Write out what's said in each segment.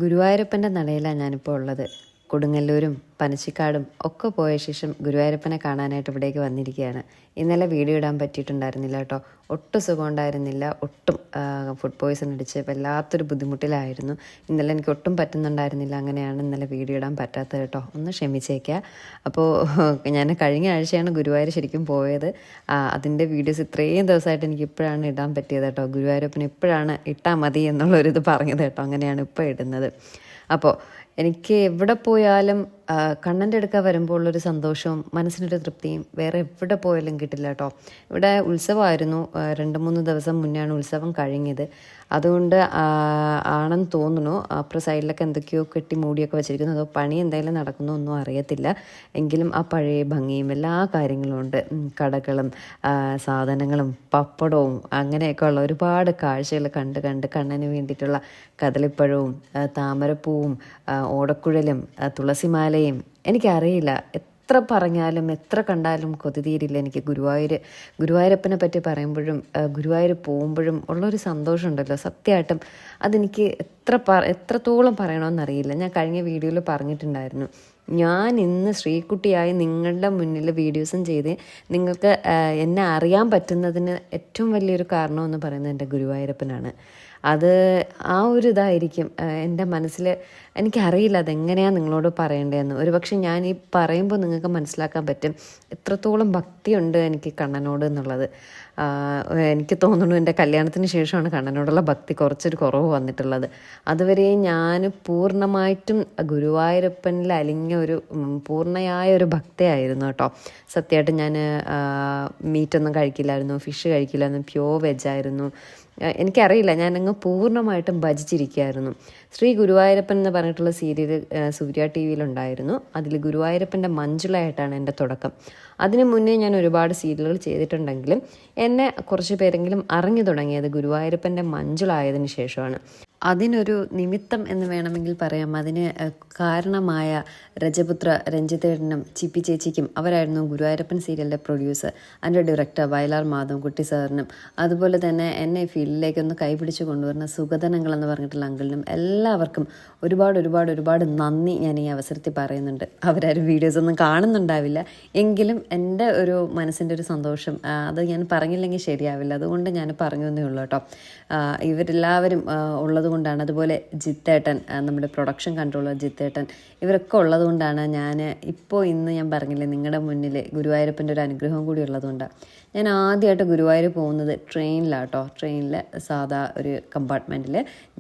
ഗുരുവായൂരപ്പൻ്റെ നടയിലാണ് ഞാനിപ്പോൾ ഉള്ളത്. കൊടുങ്ങല്ലൂരും പനച്ചിക്കാടും ഒക്കെ പോയ ശേഷം ഗുരുവായൂരപ്പനെ കാണാനായിട്ട് ഇവിടേക്ക് വന്നിരിക്കുകയാണ്. ഇന്നലെ വീഡിയോ ഇടാൻ പറ്റിയിട്ടുണ്ടായിരുന്നില്ല കേട്ടോ. ഒട്ടും സുഖം ഉണ്ടായിരുന്നില്ല, ഒട്ടും ഫുഡ് പോയ്സൺ അടിച്ച് വല്ലാത്തൊരു ബുദ്ധിമുട്ടിലായിരുന്നു. ഇന്നലെ എനിക്ക് ഒട്ടും പറ്റുന്നുണ്ടായിരുന്നില്ല, അങ്ങനെയാണ് ഇന്നലെ വീഡിയോ ഇടാൻ പറ്റാത്തത് കേട്ടോ. ഒന്ന് ക്ഷമിച്ചേക്കുക. അപ്പോൾ ഞാൻ കഴിഞ്ഞ ആഴ്ചയാണ് ഗുരുവായൂർ ശരിക്കും പോയത്. അതിൻ്റെ വീഡിയോസ് ഇത്രയും ദിവസമായിട്ട് എനിക്ക് ഇപ്പോഴാണ് ഇടാൻ പറ്റിയത് കേട്ടോ. ഗുരുവായൂരപ്പന് ഇപ്പോഴാണ് ഇട്ടാൽ മതി എന്നുള്ളൊരിത് പറഞ്ഞത് കേട്ടോ. അങ്ങനെയാണ് ഇപ്പോൾ ഇടുന്നത്. അപ്പോൾ എനിക്ക് എവിടെ പോയാലും കണ്ണൻ്റെ അടുക്ക വരുമ്പോൾ ഉള്ളൊരു സന്തോഷവും മനസ്സിനൊരു തൃപ്തിയും വേറെ എവിടെ പോയാലും കിട്ടില്ല കേട്ടോ. ഇവിടെ ഉത്സവമായിരുന്നു, 2-3 ദിവസം മുന്നെയാണ് ഉത്സവം കഴിഞ്ഞത്. അതുകൊണ്ട് ആണെന്ന് തോന്നുന്നു. അപ്പുറം സൈഡിലൊക്കെ എന്തൊക്കെയോ കെട്ടി മൂടിയൊക്കെ വെച്ചിരിക്കുന്നു. അതോ പണി എന്തായാലും നടക്കുന്നോ ഒന്നും അറിയത്തില്ല. എങ്കിലും ആ പഴയ ഭംഗിയും എല്ലാ കാര്യങ്ങളും ഉണ്ട്. കടകളും സാധനങ്ങളും പപ്പടവും അങ്ങനെയൊക്കെ ഉള്ള ഒരുപാട് കാഴ്ചകൾ കണ്ട് കണ്ണന് വേണ്ടിയിട്ടുള്ള കദളിപ്പഴവും താമരപ്പൂവും ഓടക്കുഴലും തുളസിമാലയും എനിക്കറിയില്ല. എത്ര പറഞ്ഞാലും എത്ര കണ്ടാലും കൊതി തീരില്ല എനിക്ക്. ഗുരുവായൂരപ്പനെ പറ്റി പറയുമ്പോഴും ഗുരുവായൂർ പോകുമ്പോഴും ഉള്ളൊരു സന്തോഷമുണ്ടല്ലോ, സത്യമായിട്ടും അതെനിക്ക് എത്രത്തോളം പറയണമെന്നറിയില്ല. ഞാൻ കഴിഞ്ഞ വീഡിയോയിൽ പറഞ്ഞിട്ടുണ്ടായിരുന്നു, ഞാൻ ഇന്ന് ശ്രീകുട്ടിയായി നിങ്ങളുടെ മുന്നിൽ വീഡിയോസും ചെയ്ത് നിങ്ങൾക്ക് എന്നെ അറിയാൻ പറ്റുന്നതിന് ഏറ്റവും വലിയൊരു കാരണമെന്ന് പറയുന്നത് എൻ്റെ ഗുരുവായൂരപ്പനാണ്. അത് ആ ഒരു ഇതായിരിക്കും എൻ്റെ മനസ്സിൽ. എനിക്കറിയില്ല അതെങ്ങനെയാണ് നിങ്ങളോട് പറയേണ്ടതെന്ന്. ഒരുപക്ഷെ ഞാൻ ഈ പറയുമ്പോൾ നിങ്ങൾക്ക് മനസ്സിലാക്കാൻ പറ്റും എത്രത്തോളം ഭക്തിയുണ്ട് എനിക്ക് കണ്ണനോട് എന്നുള്ളത്. എനിക്ക് തോന്നുന്നു എൻ്റെ കല്യാണത്തിന് ശേഷമാണ് കണ്ണനോടുള്ള ഭക്തി കുറച്ചൊരു കുറവ് വന്നിട്ടുള്ളത്. അതുവരെ ഞാൻ പൂർണ്ണമായിട്ടും ഗുരുവായൂരപ്പനിൽ അലിഞ്ഞ ഒരു പൂർണ്ണയായ ഒരു ഭക്തയായിരുന്നു കേട്ടോ. സത്യമായിട്ട് ഞാൻ മീറ്റൊന്നും കഴിക്കില്ലായിരുന്നു, ഫിഷ് കഴിക്കില്ലായിരുന്നു, പ്യോർ വെജായിരുന്നു. എനിക്കറിയില്ല, ഞാനങ്ങ് പൂർണ്ണമായിട്ടും ഭജിച്ചിരിക്കുകയായിരുന്നു. ശ്രീ ഗുരുവായൂരപ്പൻ എന്ന് പറഞ്ഞിട്ടുള്ള സീരിയൽ സൂര്യ ടി വിയിലുണ്ടായിരുന്നു. അതിൽ ഗുരുവായൂരപ്പൻ്റെ മഞ്ജുളയായിട്ടാണ് എൻ്റെ തുടക്കം. അതിനു മുന്നേ ഞാൻ ഒരുപാട് സീരിയലുകൾ ചെയ്തിട്ടുണ്ടെങ്കിലും എന്നെ കുറച്ച് പേരെങ്കിലും അറിഞ്ഞു തുടങ്ങിയത് ഗുരുവായൂരപ്പൻ്റെ മഞ്ജുളായതിനു ശേഷമാണ്. അതിനൊരു നിമിത്തം എന്ന് വേണമെങ്കിൽ പറയാം. അതിന് കാരണമായ രജപുത്ര രഞ്ജിത്തേട്ടനും ചിപ്പി ചേച്ചിക്കും, അവരായിരുന്നു ഗുരുവായൂരപ്പൻ സീരിയലിൻ്റെ പ്രൊഡ്യൂസർ. അതിൻ്റെ ഡയറക്ടർ വയലാർ മാധവൻകുട്ടി സാറിനും, അതുപോലെ തന്നെ എന്നെ ഫീൽഡിലേക്കൊന്ന് കൈപിടിച്ച് കൊണ്ടുവരുന്ന സുഗതനങ്ങൾ എന്ന് പറഞ്ഞിട്ടുള്ള അങ്കിളിനും എല്ലാവർക്കും ഒരുപാട് നന്ദി ഞാൻ ഈ അവസരത്തിൽ പറയുന്നുണ്ട്. അവരാരും വീഡിയോസൊന്നും കാണുന്നുണ്ടാവില്ല, എങ്കിലും എൻ്റെ ഒരു മനസ്സിൻ്റെ ഒരു സന്തോഷം അത് ഞാൻ പറഞ്ഞില്ലെങ്കിൽ ശരിയാവില്ല. അതുകൊണ്ട് ഞാൻ പറഞ്ഞു എന്നേ ഉള്ളൂ കേട്ടോ. ഇവരെല്ലാവരും ഉള്ളത് കൊണ്ടാണ്, അതുപോലെ ജിത്തേട്ടൻ, നമ്മുടെ പ്രൊഡക്ഷൻ കൺട്രോളർ ജിത്തേട്ടൻ, ഇവരൊക്കെ ഉള്ളത് കൊണ്ടാണ് ഇന്ന് ഞാൻ പറഞ്ഞില്ലേ നിങ്ങളുടെ മുന്നിൽ ഗുരുവായൂരപ്പൻ്റെ ഒരു അനുഗ്രഹം കൂടി ഉള്ളതുകൊണ്ടാണ്. ഞാൻ ആദ്യമായിട്ട് ഗുരുവായൂർ പോകുന്നത് ട്രെയിനിലാട്ടോ. ട്രെയിനിൽ സാധാ ഒരു കമ്പാർട്ട്മെൻറ്റിൽ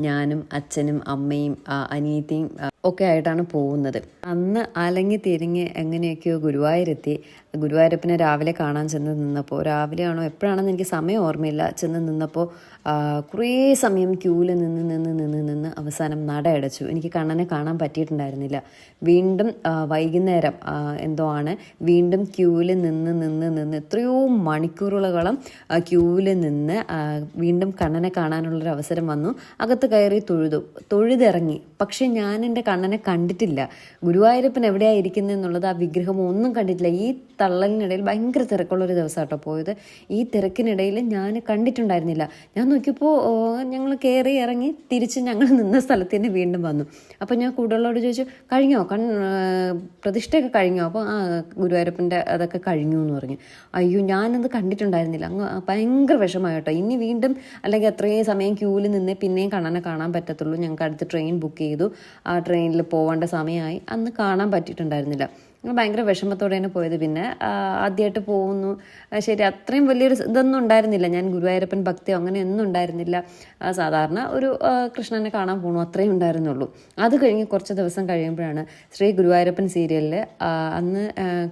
ഞാനും അച്ഛനും അമ്മയും അനിയത്തിയും ഒക്കെ ആയിട്ടാണ് പോകുന്നത്. അന്ന് അലങ്ങി തിരിഞ്ഞ് എങ്ങനെയൊക്കെയോ ഗുരുവായൂരെത്തി. ഗുരുവായൂരപ്പനെ രാവിലെ കാണാൻ ചെന്ന് നിന്നപ്പോൾ, രാവിലെയാണോ എപ്പോഴാണെന്ന് എനിക്ക് സമയം ഓർമ്മയില്ല, ചെന്ന് നിന്നപ്പോൾ കുറേ സമയം ക്യൂവിൽ നിന്ന് അവസാനം നട അടച്ചു. എനിക്ക് കണ്ണനെ കാണാൻ പറ്റിയിട്ടുണ്ടായിരുന്നില്ല. വീണ്ടും വൈകുന്നേരം എന്തോ ആണ്, വീണ്ടും ക്യൂവിൽ നിന്ന് എത്രയോ മണിക്കൂറുകളോളം ക്യൂവിൽ നിന്ന് വീണ്ടും കണ്ണനെ കാണാനുള്ളൊരു അവസരം വന്നു. അകത്ത് കയറി തൊഴുതിറങ്ങി. പക്ഷെ ഞാൻ എൻ്റെ കണ്ണനെ കണ്ടിട്ടില്ല. ഗുരുവായൂരപ്പൻ എവിടെയാണ് ഇരിക്കുന്നത് എന്നുള്ളത്, ആ വിഗ്രഹം ഒന്നും കണ്ടിട്ടില്ല. ഈ തള്ളലിനിടയിൽ ഭയങ്കര തിരക്കുള്ളൊരു ദിവസം കേട്ടോ പോയത്. ഈ തിരക്കിനിടയിൽ ഞാൻ കണ്ടിട്ടുണ്ടായിരുന്നില്ല. ഞാൻ നോക്കിയപ്പോൾ ഞങ്ങൾ കയറി ഇറങ്ങി തിരിച്ച് ഞങ്ങൾ നിന്ന സ്ഥലത്ത് തന്നെ വീണ്ടും വന്നു. അപ്പോൾ ഞാൻ കൂടുതലോട് ചോദിച്ചു, കഴിഞ്ഞോ പ്രതിഷ്ഠയൊക്കെ കഴിഞ്ഞോ? അപ്പോൾ ഗുരുവായൂരപ്പൻ്റെ അതൊക്കെ കഴിഞ്ഞു എന്ന് പറഞ്ഞു. അയ്യോ, ഞാനത് കണ്ടിട്ടുണ്ടായിരുന്നില്ല. അങ്ങ് ഭയങ്കര വിഷമമായി കേട്ടോ. ഇനി വീണ്ടും അല്ലെങ്കിൽ അത്രയും സമയം ക്യൂവിൽ നിന്ന് പിന്നെയും കണ്ണനെ കാണാൻ പറ്റത്തുള്ളൂ. ഞങ്ങൾക്ക് അടുത്ത് ട്രെയിൻ ബുക്ക് ചെയ്തു. ആ ട്രെയിനിൽ പോകേണ്ട സമയമായി. അന്ന് കാണാൻ പറ്റിയിട്ടുണ്ടായിരുന്നില്ല. ഭയങ്കര വിഷമത്തോടെയാണ് പോയത്. പിന്നെ ആദ്യമായിട്ട് പോകുന്നു, ശരി, അത്രയും വലിയൊരു ഇതൊന്നും ഉണ്ടായിരുന്നില്ല. ഞാൻ ഗുരുവായൂരപ്പൻ ഭക്തിയോ അങ്ങനെയൊന്നും ഉണ്ടായിരുന്നില്ല. സാധാരണ ഒരു കൃഷ്ണനെ കാണാൻ പോകണു, അത്രയും ഉണ്ടായിരുന്നുള്ളൂ. അത് കഴിഞ്ഞ് കുറച്ച് ദിവസം കഴിയുമ്പോഴാണ് ശ്രീ ഗുരുവായൂരപ്പൻ സീരിയലിൽ അന്ന്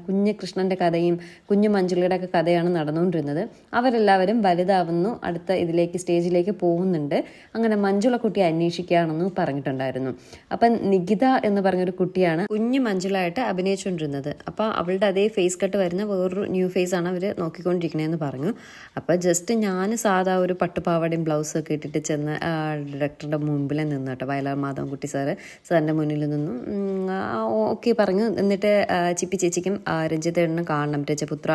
കുഞ്ഞ് കൃഷ്ണൻ്റെ കഥയും കുഞ്ഞു മഞ്ജുളിയുടെ ഒക്കെ കഥയാണ് നടന്നുകൊണ്ടിരുന്നത്. അവരെല്ലാവരും വലുതാവുന്നു, അടുത്ത ഇതിലേക്ക് സ്റ്റേജിലേക്ക് പോകുന്നുണ്ട്. അങ്ങനെ മഞ്ജുളക്കുട്ടി അന്വേഷിക്കുകയാണെന്ന് പറഞ്ഞിട്ടുണ്ടായിരുന്നു. അപ്പം നികിത എന്ന് പറഞ്ഞൊരു കുട്ടിയാണ് കുഞ്ഞു മഞ്ജുളായിട്ട് അഭിനയിച്ചു ചോദിച്ചുകൊണ്ടിരുന്നത്. അപ്പോൾ അവളുടെ അതേ ഫേസ് കട്ട് വരുന്ന വേറൊരു ന്യൂ ഫേസാണ് അവർ നോക്കിക്കൊണ്ടിരിക്കണേന്ന് പറഞ്ഞു. അപ്പോൾ ജസ്റ്റ് ഞാൻ സാധാ ഒരു പട്ടുപാവാടയും ബ്ലൗസൊക്കെ ഇട്ടിട്ട് ചെന്ന് ഡയറക്ടറുടെ മുമ്പിൽ നിന്ന് കേട്ടോ, വയലാർ മാധവൻകുട്ടി സാറിൻ്റെ മുന്നിൽ നിന്നും ഓക്കെ പറഞ്ഞു. എന്നിട്ട് ചിപ്പി ചേച്ചിക്കും രഞ്ജിത്തേട്ടനും കാണണം, രജപുത്ര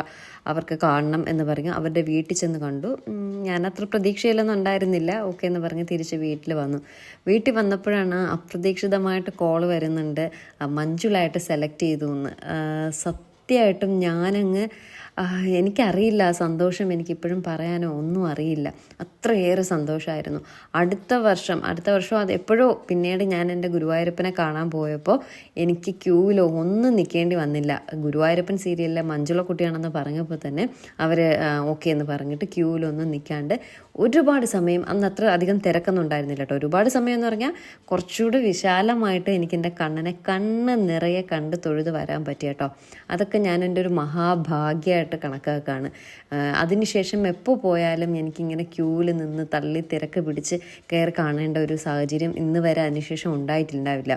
അവർക്ക് കാണണം എന്ന് പറഞ്ഞു. അവരുടെ വീട്ടിൽ ചെന്ന് കണ്ടു. ഞാനത്ര പ്രതീക്ഷയിലൊന്നും ഉണ്ടായിരുന്നില്ല. ഓക്കെ എന്ന് പറഞ്ഞ് തിരിച്ച് വീട്ടിൽ വന്നു. വീട്ടിൽ വന്നപ്പോഴാണ് അപ്രതീക്ഷിതമായിട്ട് കോൾ വരുന്നുണ്ട്, മഞ്ജുളായിട്ട് സെലക്ട് ചെയ്തു എന്ന്. സത്യമായിട്ടും ഞാനങ്ങ് എനിക്കറിയില്ല, സന്തോഷം എനിക്കിപ്പോഴും പറയാനോ ഒന്നും അറിയില്ല. അത്രയേറെ സന്തോഷമായിരുന്നു. അടുത്ത വർഷം അത് എപ്പോഴോ പിന്നീട് ഞാൻ എൻ്റെ ഗുരുവായൂരപ്പനെ കാണാൻ പോയപ്പോൾ എനിക്ക് ക്യൂവിലോ ഒന്നും നിൽക്കേണ്ടി വന്നില്ല. ഗുരുവായൂരപ്പൻ സീരിയലിലെ മഞ്ജുള കുട്ടിയാണെന്ന് പറഞ്ഞപ്പോൾ തന്നെ അവർ ഓക്കെ എന്ന് പറഞ്ഞിട്ട് ക്യൂവിലൊന്നും നിൽക്കാണ്ട് ഒരുപാട് സമയം, അന്ന് അത്ര അധികം തിരക്കൊന്നും ഉണ്ടായിരുന്നില്ല കേട്ടോ. ഒരുപാട് സമയം എന്ന് പറഞ്ഞാൽ കുറച്ചുകൂടി വിശാലമായിട്ട് എനിക്ക് എൻ്റെ കണ്ണ് നിറയെ കണ്ട് തൊഴുത് വരാൻ പറ്റി കേട്ടോ. അതൊക്കെ ഞാൻ എൻ്റെ ഒരു മഹാഭാഗ്യമായിട്ട് കണക്കാക്കുകയാണ്. അതിനുശേഷം എപ്പോൾ പോയാലും എനിക്കിങ്ങനെ ക്യൂവിൽ നിന്ന് തള്ളി തിരക്ക് പിടിച്ച് കയറി കാണേണ്ട ഒരു സാഹചര്യം ഇന്ന് വരെ അതിനുശേഷം ഉണ്ടാവില്ല.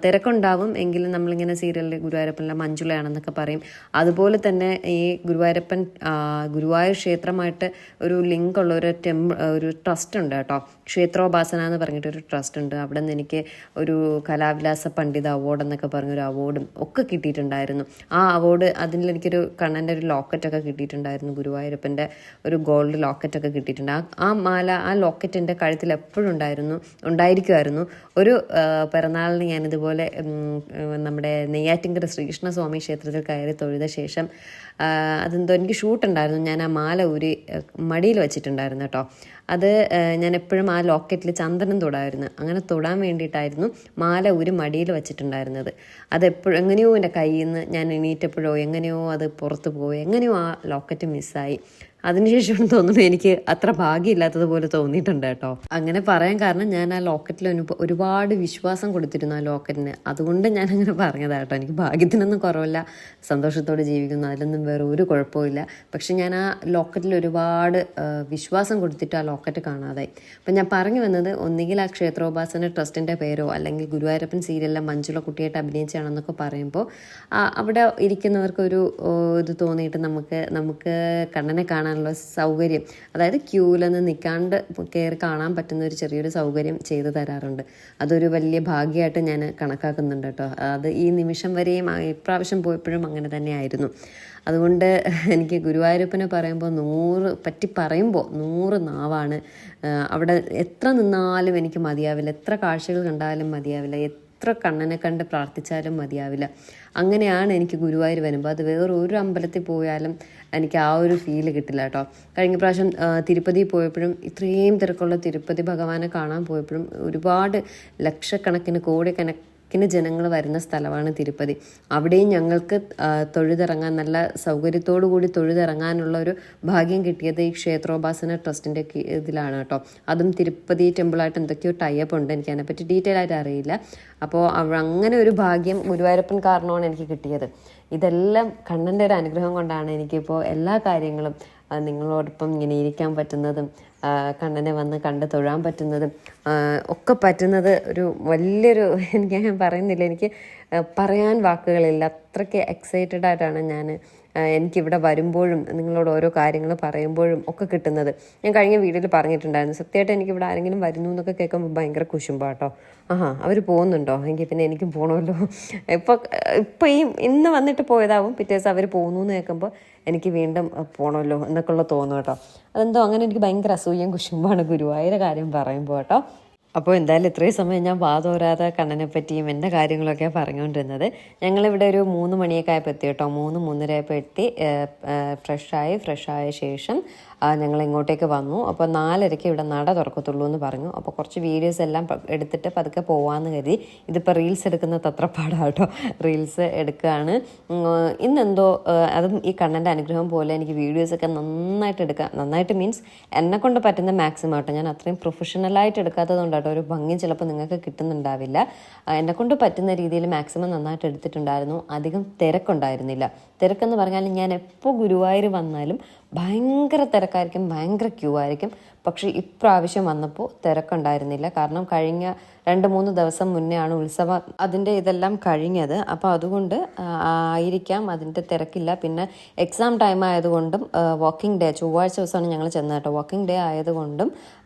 തിരക്കുണ്ടാവും എങ്കിലും നമ്മളിങ്ങനെ സീരിയലിൽ ഗുരുവായൂരപ്പനിലെ മഞ്ജുളയാണെന്നൊക്കെ പറയും. അതുപോലെ തന്നെ ഈ ഗുരുവായൂർ ക്ഷേത്രമായിട്ട് ഒരു ലിങ്ക് ഉള്ള ഒരു ട്രസ്റ്റ് ഉണ്ട് കേട്ടോ, ക്ഷേത്രോപാസന എന്ന് പറഞ്ഞിട്ടൊരു ട്രസ്റ്റ് ഉണ്ട്. അവിടെ നിന്ന് എനിക്ക് ഒരു കലാവിലാസ പണ്ഡിത അവാർഡ് എന്നൊക്കെ പറഞ്ഞൊരു അവാർഡും ഒക്കെ കിട്ടിയിട്ടുണ്ടായിരുന്നു. ആ അവാർഡ് അതിലെനിക്കൊരു കണ്ണൻ്റെ ഒരു ലോക്കറ്റൊക്കെ കിട്ടിയിട്ടുണ്ടായിരുന്നു, ഗുരുവായൂരപ്പൻ്റെ ഒരു ഗോൾഡ് ലോക്കറ്റൊക്കെ കിട്ടിയിട്ടുണ്ട്. ആ മാല, ആ ലോക്കറ്റ് എൻ്റെ കഴുത്തിൽ എപ്പോഴും ഉണ്ടായിരിക്കുമായിരുന്നു. ഒരു പിറന്നാളിന് ഞാനിതുപോലെ നമ്മുടെ നെയ്യാറ്റിൻകര ശ്രീകൃഷ്ണസ്വാമി ക്ഷേത്രത്തിൽ കയറി തൊഴുത ശേഷം അതെന്തോ എനിക്ക് ഷൂട്ടുണ്ടായിരുന്നു, ഞാൻ ആ മാല ഊരി മടിയിൽ വെച്ചിട്ടുണ്ടായിരുന്നു കേട്ടോ. അത് ഞാൻ എപ്പോഴും ആ ലോക്കറ്റിൽ ചന്ദനം തൊടായിരുന്നു. അങ്ങനെ തൊടാൻ വേണ്ടിയിട്ടായിരുന്നു മാല ഊരി മടിയിൽ വെച്ചിട്ടുണ്ടായിരുന്നത്. അതെപ്പോഴും എങ്ങനെയോ എൻ്റെ കയ്യിൽ നിന്ന് ഞാൻ എണീറ്റപ്പോഴോ എങ്ങനെയോ അത് പുറത്ത് പോയി, എങ്ങനെയോ ആ ലോക്കറ്റ് മിസ്സായി. അതിനുശേഷം തോന്നുന്നു എനിക്ക് അത്ര ഭാഗ്യമില്ലാത്തതുപോലെ തോന്നിയിട്ടുണ്ട് കേട്ടോ. അങ്ങനെ പറയാൻ കാരണം ഞാൻ ആ ലോക്കറ്റിൽ ഒരുപാട് വിശ്വാസം കൊടുത്തിരുന്നു ആ ലോക്കറ്റിന്. അതുകൊണ്ട് ഞാനങ്ങനെ പറഞ്ഞതാണ് കേട്ടോ. എനിക്ക് ഭാഗ്യത്തിനൊന്നും കുറവില്ല, സന്തോഷത്തോടെ ജീവിക്കുന്നു, അതിലൊന്നും വേറെ ഒരു കുഴപ്പമില്ല. പക്ഷെ ഞാൻ ആ ലോക്കറ്റിൽ ഒരുപാട് വിശ്വാസം കൊടുത്തിട്ട് ആ ലോക്കറ്റ് കാണാതായി. അപ്പം ഞാൻ പറഞ്ഞു വന്നത്, ഒന്നുകിൽ ആ ക്ഷേത്രോപാസന ട്രസ്റ്റിൻ്റെ പേരോ അല്ലെങ്കിൽ ഗുരുവായൂരപ്പൻ സീരിയലിലെ മഞ്ജുള കുട്ടിയായിട്ട് അഭിനയിച്ചാണെന്നൊക്കെ പറയുമ്പോൾ അവിടെ ഇരിക്കുന്നവർക്കൊരു ഇത് തോന്നിയിട്ട് നമുക്ക് കണ്ണനെ കാണാനുള്ള സൗകര്യം, അതായത് ക്യൂവിലൊന്നും നിൽക്കാണ്ട് കയറി കാണാൻ പറ്റുന്ന ഒരു ചെറിയൊരു സൗകര്യം ചെയ്തു തരാറുണ്ട്. അതൊരു വലിയ ഭാഗ്യമായിട്ട് ഞാൻ കണക്കാക്കുന്നുണ്ട് കേട്ടോ. അത് ഈ നിമിഷം വരെയും ഇപ്രാവശ്യം പോയപ്പോഴും അങ്ങനെ തന്നെയായിരുന്നു. അതുകൊണ്ട് എനിക്ക് ഗുരുവായൂരപ്പനെ പറയുമ്പോൾ 100 നാവാണ്. അവിടെ എത്ര നിന്നാലും എനിക്ക് മതിയാവില്ല, എത്ര കാഴ്ചകൾ കണ്ടാലും മതിയാവില്ല, എത്ര കണ്ണനെ കണ്ട് പ്രാർത്ഥിച്ചാലും മതിയാവില്ല. അങ്ങനെയാണ് എനിക്ക് ഗുരുവായൂർ വരുമ്പോൾ. അത് വേറൊരു അമ്പലത്തിൽ പോയാലും എനിക്ക് ആ ഒരു ഫീല് കിട്ടില്ല കേട്ടോ. കഴിഞ്ഞ പ്രാവശ്യം തിരുപ്പതി പോയപ്പോഴും, ഇത്രയും തിരക്കുള്ള തിരുപ്പതി ഭഗവാനെ കാണാൻ പോയപ്പോഴും ഒരുപാട് ലക്ഷക്കണക്കിന് കോടിക്കണക്കിന് ജനങ്ങൾ വരുന്ന സ്ഥലമാണ് തിരുപ്പതി. അവിടെയും ഞങ്ങൾക്ക് തൊഴുതിറങ്ങാൻ, നല്ല സൗകര്യത്തോടു കൂടി തൊഴുതിറങ്ങാനുള്ള ഒരു ഭാഗ്യം കിട്ടിയത് ഈ ക്ഷേത്രോപാസന ട്രസ്റ്റിൻ്റെ ഇതിലാണ് കേട്ടോ. അതും തിരുപ്പതി ടെമ്പിളായിട്ട് എന്തൊക്കെയോ ടൈപ്പ് ഉണ്ട്, എനിക്ക് അതിനെപ്പറ്റി ഡീറ്റെയിൽ ആയിട്ട് അറിയില്ല. അപ്പോൾ അങ്ങനെ ഒരു ഭാഗ്യം ഗുരുവായൂരപ്പൻ കാരണമാണ് എനിക്ക് കിട്ടിയത്. ഇതെല്ലാം കണ്ണൻ്റെ ഒരു അനുഗ്രഹം കൊണ്ടാണ് എനിക്കിപ്പോൾ എല്ലാ കാര്യങ്ങളും നിങ്ങളോടൊപ്പം ഇങ്ങനെ ഇരിക്കാൻ പറ്റുന്നതും കണ്ണനെ വന്ന് കണ്ട് തൊഴാൻ പറ്റുന്നതും ഒക്കെ പറ്റുന്നത്. ഒരു വലിയൊരു, ഞാൻ പറയുന്നില്ല, എനിക്ക് പറയാൻ വാക്കുകളില്ല, അത്രയ്ക്ക് എക്സൈറ്റഡ് ആയിട്ടാണ് എനിക്കിവിടെ വരുമ്പോഴും നിങ്ങളോട് ഓരോ കാര്യങ്ങൾ പറയുമ്പോഴും ഒക്കെ കിട്ടുന്നത്. ഞാൻ കഴിഞ്ഞ വീഡിയോയിൽ പറഞ്ഞിട്ടുണ്ടായിരുന്നു, സത്യമായിട്ട് എനിക്കിവിടെ ആരെങ്കിലും വരുന്നു എന്നൊക്കെ കേൾക്കുമ്പോൾ ഭയങ്കര കുശുമ്പാട്ടോ. അവർ പോകുന്നുണ്ടോ എങ്കിൽ പിന്നെ എനിക്കും പോകണമല്ലോ. ഇപ്പോൾ ഇന്ന് വന്നിട്ട് പോയതാവും, പിറ്റേ ദിവസം അവർ പോകുന്നു എന്ന് കേൾക്കുമ്പോൾ എനിക്ക് വീണ്ടും പോകണമല്ലോ എന്നൊക്കെയുള്ള തോന്നും കേട്ടോ. അതെന്തോ അങ്ങനെ എനിക്ക് ഭയങ്കര അസൂയം കുശുമ്പാണ് ഗുരുവായൂരെ കാര്യം പറയുമ്പോൾ കേട്ടോ. അപ്പോൾ എന്തായാലും ഇത്രയും സമയം ഞാൻ വാതോരാതെ കണ്ണനെ പറ്റിയും എൻ്റെ കാര്യങ്ങളൊക്കെ പറഞ്ഞുകൊണ്ടിരുന്നത്. ഞങ്ങളിവിടെ ഒരു 3 മണിയൊക്കെ ആയപ്പോൾ എത്തി കേട്ടോ. 3-3:30 ആയപ്പോൾ എത്തി. ഫ്രഷായ ശേഷം ഞങ്ങൾ ഇങ്ങോട്ടേക്ക് വന്നു. അപ്പോൾ 4:30 ഇവിടെ നട തുറക്കത്തുള്ളൂ എന്ന് പറഞ്ഞു. അപ്പോൾ കുറച്ച് വീഡിയോസ് എല്ലാം എടുത്തിട്ട് പതുക്കെ പോകാമെന്ന് കരുതി. ഇതിപ്പോൾ റീൽസ് എടുക്കുന്ന തത്രപ്പാടാണ് കേട്ടോ. റീൽസ് എടുക്കുകയാണ് ഇന്നെന്തോ. അതും ഈ കണ്ണൻ്റെ അനുഗ്രഹം പോലെ എനിക്ക് വീഡിയോസൊക്കെ നന്നായിട്ട് എടുക്കാം. നന്നായിട്ട് മീൻസ് എന്നെക്കൊണ്ട് പറ്റുന്ന മാക്സിമം കേട്ടോ. ഞാൻ അത്രയും പ്രൊഫഷണലായിട്ട് എടുക്കാത്തതുകൊണ്ട് കേട്ടോ ഒരു ഭംഗി ചിലപ്പോൾ നിങ്ങൾക്ക് കിട്ടുന്നുണ്ടാവില്ല. എന്നെക്കൊണ്ട് പറ്റുന്ന രീതിയിൽ മാക്സിമം നന്നായിട്ട് എടുത്തിട്ടുണ്ടായിരുന്നു. അധികം തിരക്കുണ്ടായിരുന്നില്ല. തിരക്കെന്ന് പറഞ്ഞാൽ ഞാൻ എപ്പോൾ ഗുരുവായൂർ വന്നാലും ഭയങ്കര തിരക്കായിരിക്കും, ഭയങ്കര ക്യൂ ആയിരിക്കും. പക്ഷേ ഇപ്രാവശ്യം വന്നപ്പോൾ തിരക്കുണ്ടായിരുന്നില്ല. കാരണം കഴിഞ്ഞ 2-3 ദിവസം മുന്നേ ആണ് ഉത്സവം അതിൻ്റെ ഇതെല്ലാം കഴിഞ്ഞത്. അപ്പോൾ അതുകൊണ്ട് ആയിരിക്കാം അതിൻ്റെ തിരക്കില്ല. പിന്നെ എക്സാം ടൈം ആയതുകൊണ്ടും വർക്കിംഗ് ഡേ ചൊവ്വാഴ്ച ദിവസമാണ് ഞങ്ങൾ ചെന്നത് കേട്ടോ. വർക്കിംഗ് ഡേ ആയതുകൊണ്ടും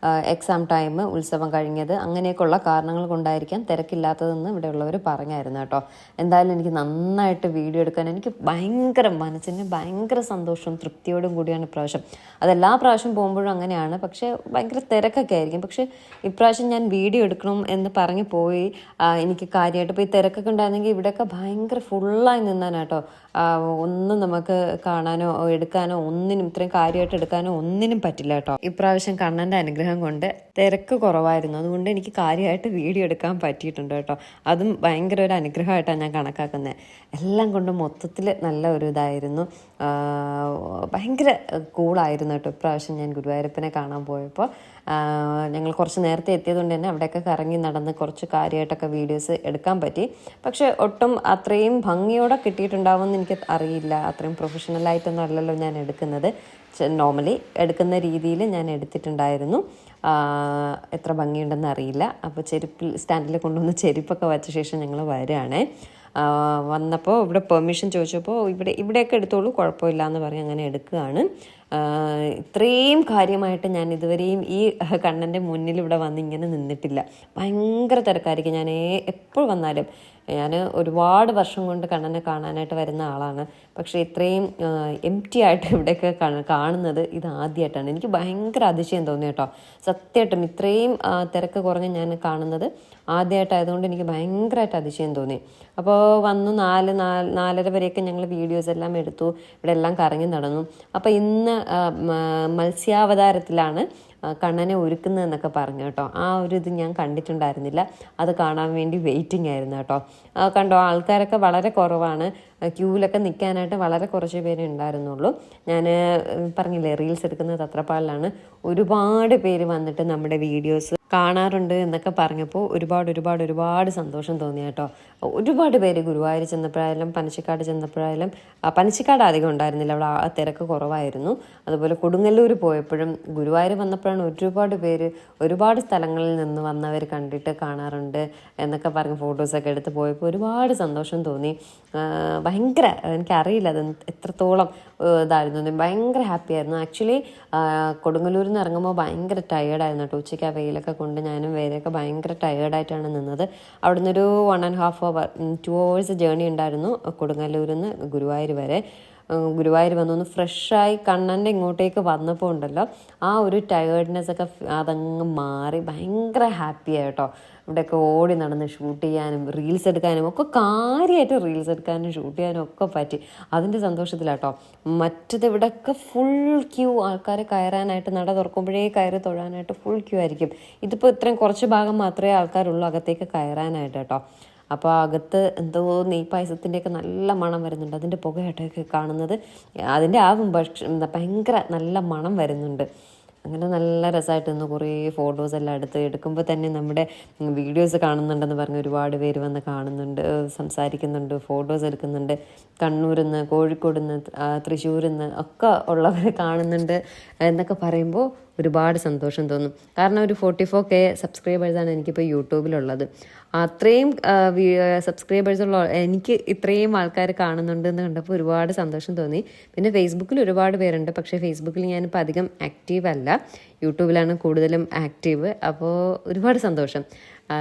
എക്സാം ടൈം ഉത്സവം കഴിഞ്ഞത് അങ്ങനെയൊക്കെയുള്ള കാരണങ്ങൾ കൊണ്ടായിരിക്കാം തിരക്കില്ലാത്തതെന്ന് ഇവിടെയുള്ളവർ പറഞ്ഞായിരുന്നു കേട്ടോ. എന്തായാലും എനിക്ക് നന്നായിട്ട് വീഡിയോ എടുക്കാൻ എനിക്ക് മനസ്സിന് ഭയങ്കര സന്തോഷവും തൃപ്തിയോടും കൂടിയാണ് ഇപ്രാവശ്യം. അതെല്ലാ പ്രാവശ്യം പോകുമ്പോഴും അങ്ങനെയാണ്, പക്ഷേ ഭയങ്കര തിരക്കൊക്കെ ആയിരിക്കും. പക്ഷേ ഇപ്രാവശ്യം ഞാൻ വീഡിയോ എടുക്കണം എന്ന് പറഞ്ഞ് പോയി. എനിക്ക് കാര്യമായിട്ട് ഇപ്പോൾ ഈ തിരക്കൊക്കെ ഉണ്ടായിരുന്നെങ്കിൽ ഇവിടെയൊക്കെ ഭയങ്കര ഫുള്ളായി നിന്നാനാട്ടോ. ഒന്നും നമുക്ക് കാണാനോ എടുക്കാനോ ഒന്നിനും ഇത്രയും കാര്യമായിട്ട് എടുക്കാനോ ഒന്നിനും പറ്റില്ല കേട്ടോ. ഇപ്രാവശ്യം കണ്ണൻ്റെ അനുഗ്രഹം കൊണ്ട് തിരക്ക് കുറവായിരുന്നു, അതുകൊണ്ട് എനിക്ക് കാര്യമായിട്ട് വീഡിയോ എടുക്കാൻ പറ്റിയിട്ടുണ്ട് കേട്ടോ. അതും ഭയങ്കര ഒരു അനുഗ്രഹമായിട്ടാണ് ഞാൻ കണക്കാക്കുന്നത്. എല്ലാം കൊണ്ടും മൊത്തത്തിൽ നല്ല ഒരു ഇതായിരുന്നു. ഭയങ്കര കൂളായിരുന്നു കേട്ടോ. ഇപ്രാവശ്യം ഞാൻ ഗുരുവായൂരപ്പനെ കാണാൻ പോയപ്പോൾ ഞങ്ങൾ കുറച്ച് നേരത്തെ എത്തിയതുകൊണ്ട് തന്നെ അവിടെയൊക്കെ കറങ്ങി നടന്ന് കുറച്ച് കാര്യമായിട്ടൊക്കെ വീഡിയോസ് എടുക്കാൻ പറ്റി. പക്ഷേ ഒട്ടും അത്രയും ഭംഗിയോടെ കിട്ടിയിട്ടുണ്ടാവുമെന്ന് എനിക്ക് അറിയില്ല. അത്രയും പ്രൊഫഷണലായിട്ടൊന്നും അല്ലല്ലോ ഞാൻ എടുക്കുന്നത്. നോർമലി എടുക്കുന്ന രീതിയിൽ ഞാൻ എടുത്തിട്ടുണ്ടായിരുന്നു. എത്ര ഭംഗിയുണ്ടെന്ന് അറിയില്ല. അപ്പോൾ സ്റ്റാൻഡിൽ കൊണ്ടുവന്ന് ചെരുപ്പൊക്കെ വച്ച ശേഷം ഞങ്ങൾ വരികയാണേ. വന്നപ്പോൾ ഇവിടെ പെർമിഷൻ ചോദിച്ചപ്പോൾ ഇവിടെയൊക്കെ എടുത്തോളൂ, കുഴപ്പമില്ല എന്ന് പറഞ്ഞ് അങ്ങനെ എടുക്കുകയാണ്. ഇത്രയും കാര്യമായിട്ട് ഞാൻ ഇതുവരെയും ഈ കണ്ണൻ്റെ മുന്നിൽ ഇവിടെ വന്ന് ഇങ്ങനെ നിന്നിട്ടില്ല. ഭയങ്കര തിരക്കായിരിക്കും. ഞാൻ എപ്പോൾ വന്നാലും ഞാൻ ഒരുപാട് വർഷം കൊണ്ട് കണ്ണനെ കാണാനായിട്ട് വരുന്ന ആളാണ്. പക്ഷേ ഇത്രയും എംപ്റ്റി ആയിട്ട് ഇവിടെയൊക്കെ കാണുന്നത് ഇത് ആദ്യമായിട്ടാണ്. എനിക്ക് ഭയങ്കര അതിശയം തോന്നി കേട്ടോ. സത്യമായിട്ടും ഇത്രയും തിരക്ക് കുറഞ്ഞ് ഞാൻ കാണുന്നത് ആദ്യമായിട്ടായതുകൊണ്ട് എനിക്ക് ഭയങ്കരമായിട്ട് അതിശയം തോന്നി. അപ്പോൾ വന്നു 4-4:30 വരെയൊക്കെ ഞങ്ങൾ വീഡിയോസ് എല്ലാം എടുത്തു, ഇവിടെ എല്ലാം കറങ്ങി നടന്നു. അപ്പോൾ ഇന്ന് മത്സ്യാവതാരത്തിലാണ് കണ്ണനെ ഒരുക്കുന്നതെന്നൊക്കെ പറഞ്ഞു കേട്ടോ. ആ ഒരു ഇത് ഞാൻ കണ്ടിട്ടുണ്ടായിരുന്നില്ല. അത് കാണാൻ വേണ്ടി വെയിറ്റിംഗ് ആയിരുന്നു കേട്ടോ. കണ്ടോ, ആൾക്കാരൊക്കെ വളരെ കുറവാണ്. ക്യൂവിലൊക്കെ നിൽക്കാനായിട്ട് വളരെ കുറച്ച് പേരെ ഉണ്ടായിരുന്നുള്ളൂ. ഞാൻ പറഞ്ഞില്ലേ റീൽസ് എടുക്കുന്നത് തത്രപ്പാടിലാണ്. ഒരുപാട് പേര് വന്നിട്ട് നമ്മുടെ വീഡിയോസ് കാണാറുണ്ട് എന്നൊക്കെ പറഞ്ഞപ്പോൾ ഒരുപാട് സന്തോഷം തോന്നി കേട്ടോ. ഒരുപാട് പേര് ഗുരുവായൂർ ചെന്നപ്പോഴായാലും പനച്ചിക്കാട് ചെന്നപ്പോഴായാലും, പനച്ചിക്കാട് അധികം ഉണ്ടായിരുന്നില്ല, അവിടെ ആ തിരക്ക് കുറവായിരുന്നു. അതുപോലെ കൊടുങ്ങല്ലൂർ പോയപ്പോഴും ഗുരുവായൂർ വന്നപ്പോഴാണ് ഒരുപാട് പേര് ഒരുപാട് സ്ഥലങ്ങളിൽ നിന്ന് വന്നവർ കണ്ടിട്ട് കാണാറുണ്ട് എന്നൊക്കെ പറഞ്ഞ് ഫോട്ടോസൊക്കെ എടുത്ത് പോയപ്പോൾ ഒരുപാട് സന്തോഷം തോന്നി. ഭയങ്കര എനിക്കറിയില്ല അത് എത്രത്തോളം ഇതായിരുന്നു. ഭയങ്കര ഹാപ്പി ആയിരുന്നു. ആക്ച്വലി കൊടുങ്ങല്ലൂരിൽ നിന്ന് ഇറങ്ങുമ്പോൾ ഭയങ്കര ടയേർഡായിരുന്നു കേട്ടോ. ഉച്ചയ്ക്ക് ആ വെയിലൊക്കെ കൊണ്ട് ഞാനും വേരെയൊക്കെ ഭയങ്കര ടയേർഡായിട്ടാണ് നിന്നത്. അവിടെ നിന്നൊരു 1.5 hour 2 hours ജേർണി ഉണ്ടായിരുന്നു കൊടുങ്ങല്ലൂരിൽ നിന്ന് ഗുരുവായൂർ വരെ. ഗുരുവായൂർ വന്നൊന്ന് ഫ്രഷായി കണ്ണൻ്റെ ഇങ്ങോട്ടേക്ക് വന്നപ്പോൾ ഉണ്ടല്ലോ ആ ഒരു ടയേർഡ്നെസ് ഒക്കെ അതങ്ങ് മാറി ഭയങ്കര ഹാപ്പിയായി കേട്ടോ. ഇവിടെയൊക്കെ ഓടി നടന്ന് ഷൂട്ട് ചെയ്യാനും റീൽസ് എടുക്കാനും ഒക്കെ കാര്യമായിട്ട് റീൽസ് എടുക്കാനും ഷൂട്ട് ചെയ്യാനും ഒക്കെ പറ്റി. അതിൻ്റെ സന്തോഷത്തിലാട്ടോ. മറ്റത് ഇവിടെയൊക്കെ ഫുൾ ക്യൂ, ആൾക്കാർ കയറാനായിട്ട് നട തുറക്കുമ്പോഴേ കയറി തൊഴാനായിട്ട് ഫുൾ ക്യൂ ആയിരിക്കും. ഇതിപ്പോൾ ഇത്രയും കുറച്ച് ഭാഗം മാത്രമേ ആൾക്കാരുള്ളൂ അകത്തേക്ക് കയറാനായിട്ട് കേട്ടോ. അപ്പോൾ അകത്ത് എന്തോ നെയ്പായസത്തിൻ്റെയൊക്കെ നല്ല മണം വരുന്നുണ്ട്. അതിൻ്റെ പുകയായിട്ടൊക്കെ കാണുന്നത് അതിൻ്റെ ആകും, പക്ഷേ ഭയങ്കര നല്ല മണം വരുന്നുണ്ട്. അങ്ങനെ നല്ല രസമായിട്ട് നിന്ന് കുറേ ഫോട്ടോസ് എല്ലാം എടുക്കുമ്പോൾ തന്നെ നമ്മുടെ വീഡിയോസ് കാണുന്നുണ്ടെന്ന് പറഞ്ഞ് ഒരുപാട് പേര് വന്ന് കാണുന്നുണ്ട്, സംസാരിക്കുന്നുണ്ട്, ഫോട്ടോസ് എടുക്കുന്നുണ്ട്. കണ്ണൂരിൽ നിന്ന്, കോഴിക്കോട് നിന്ന്, തൃശ്ശൂരിൽ നിന്ന് ഒക്കെ ഉള്ളവർ കാണുന്നുണ്ട് എന്നൊക്കെ പറയുമ്പോൾ ഒരുപാട് സന്തോഷം തോന്നും. കാരണം ഒരു 44K സബ്സ്ക്രൈബേഴ്സാണ് എനിക്കിപ്പോൾ യൂട്യൂബിലുള്ളത്. അത്രയും സബ്സ്ക്രൈബേഴ്സുള്ള എനിക്ക് ഇത്രയും ആൾക്കാർ കാണുന്നുണ്ട് എന്ന് കണ്ടപ്പോൾ ഒരുപാട് സന്തോഷം തോന്നി. പിന്നെ ഫേസ്ബുക്കിൽ ഒരുപാട് പേരുണ്ട്, പക്ഷേ ഫേസ്ബുക്കിൽ ഞാനിപ്പോൾ അധികം ആക്റ്റീവ് അല്ല, യൂട്യൂബിലാണ് കൂടുതലും ആക്റ്റീവ്. അപ്പോൾ ഒരുപാട് സന്തോഷം.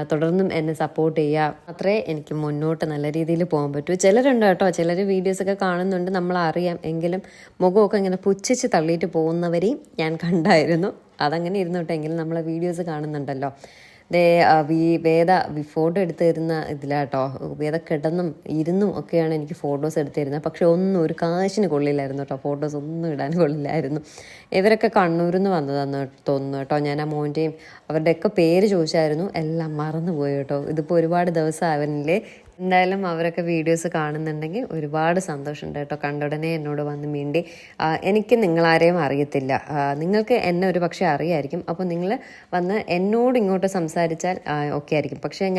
തുടർന്നും എന്നെ സപ്പോർട്ട് ചെയ്യുക, അത്രേ എനിക്ക് മുന്നോട്ട് നല്ല രീതിയിൽ പോകാൻ പറ്റൂ. ചിലരുണ്ട് കേട്ടോ, ചിലർ വീഡിയോസൊക്കെ കാണുന്നുണ്ട്, നമ്മളറിയാം, എങ്കിലും മുഖമൊക്കെ ഇങ്ങനെ പുച്ഛിച്ച് തള്ളിയിട്ട് പോകുന്നവരെയും ഞാൻ കണ്ടായിരുന്നു. അതങ്ങനെ ഇരുന്നോട്ടെ, എങ്കിലും നമ്മളെ വീഡിയോസ് കാണുന്നുണ്ടല്ലോ. വേദ ഫോട്ടോ എടുത്ത് തരുന്ന ഇതിലാട്ടോ. വേദ കിടന്നും ഇരുന്നും ഒക്കെയാണ് എനിക്ക് ഫോട്ടോസ് എടുത്ത് തരുന്നത്. പക്ഷെ ഒന്നും ഒരു കാശിന് കൊള്ളില്ലായിരുന്നു കേട്ടോ, ഫോട്ടോസ് ഒന്നും ഇടാൻ കൊള്ളില്ലായിരുന്നു. ഇവരൊക്കെ കണ്ണൂരിൽ നിന്ന് വന്നതാന്ന് തോന്നുന്നു കേട്ടോ. ഞാൻ ആ മോൻ്റെയും അവരുടെയൊക്കെ പേര് ചോദിച്ചായിരുന്നു, എല്ലാം മറന്നുപോയി കേട്ടോ. ഇതിപ്പോൾ ഒരുപാട് ദിവസം അവനില്ലേ. എന്തായാലും അവരൊക്കെ വീഡിയോസ് കാണുന്നുണ്ടെങ്കിൽ ഒരുപാട് സന്തോഷമുണ്ട് കേട്ടോ. കണ്ടുടനെ എന്നോട് വന്ന് മിണ്ടി. എനിക്ക് നിങ്ങളാരെയും അറിയത്തില്ല, നിങ്ങൾക്ക് എന്നെ ഒരു പക്ഷേ അറിയായിരിക്കും. അപ്പോൾ നിങ്ങൾ വന്ന് എന്നോട് ഇങ്ങോട്ട് സംസാരിച്ചാൽ ഓക്കെ ആയിരിക്കും. പക്ഷേ